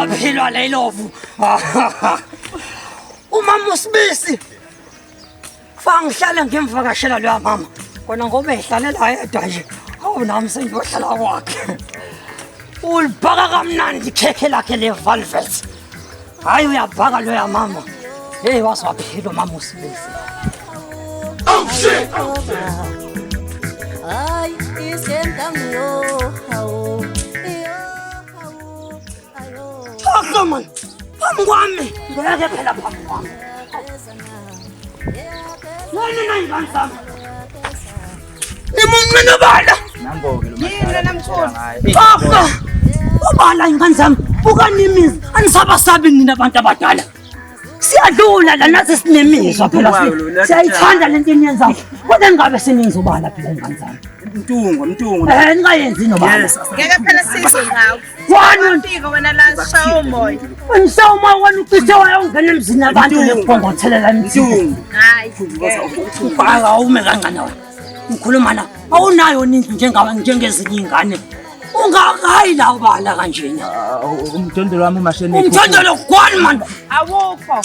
uyaphilwa lelovu. Umama uSibisi. Fangihlala ngimvakashela lo mama. Kona ngoba ehlalela yedwa nje. Awu nami sengiyohlala kwakhe. Ulibhaka kamnandi ikhekhe lakhe levelvet. Hayi uyabhaka lo ya mama. Hey waswaphila mama uSibisi. Oh shit. Ay isentamiyo hawo. Ayo. Man. Phamkwami. Ngeke phela phamkwami. Nani ngibanza. Imunqina bala. Nambo-ke lo Yini namthola. Papa. Ubala ingane zami. Bukanimizi. Anisabasabi nina abantu abadala. Siyadlula la nathi sinemizwa phela siyayithanda lento eniyenzayo. Kodwa ngabe seningizobala phela ingane zami. Mtungu. Ningayenzi nobala. Ngeke phela size ngawo. Wani Ufika wena la shawo moya. Ngisawuma wena ucishe wayongena emzini abantu lekhongothelela emthini. Hayi. Ubhaka ume kancane wena. Ngikhuluma la. Awunayo ningi njengezinye ingane. Ungakayi la ubala kanjena. Umdondolo wami umashene. Umdondolo kwani man? Awukho.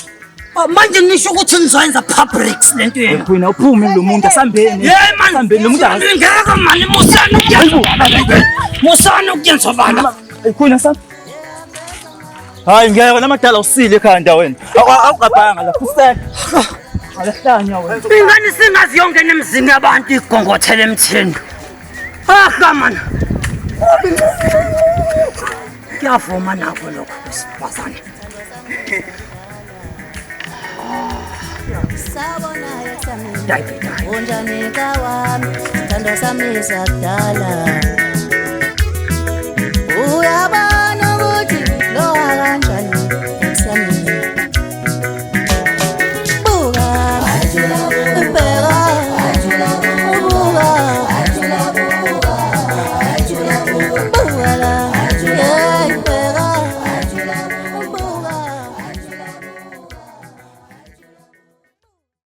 Manje nisho ukuthi nizoyenza publics lento yena. Wena uphume lo muntu asambeni. Asambeni lo muntu ngeke mani musana ukuyenza. Musana ukuyenza bala. Ekhona sam. Hayi ngeke namadala usile ekhanda wena. Awuqabhanga la kuseka. Alahlanya wena. Ingane singazi yongena emzini yabantu igongothele emthini. Man. Kuyavuma nakho lokho kusifazane. Sabona yaksamini. Unjani kawami. Tanda sami sakdala.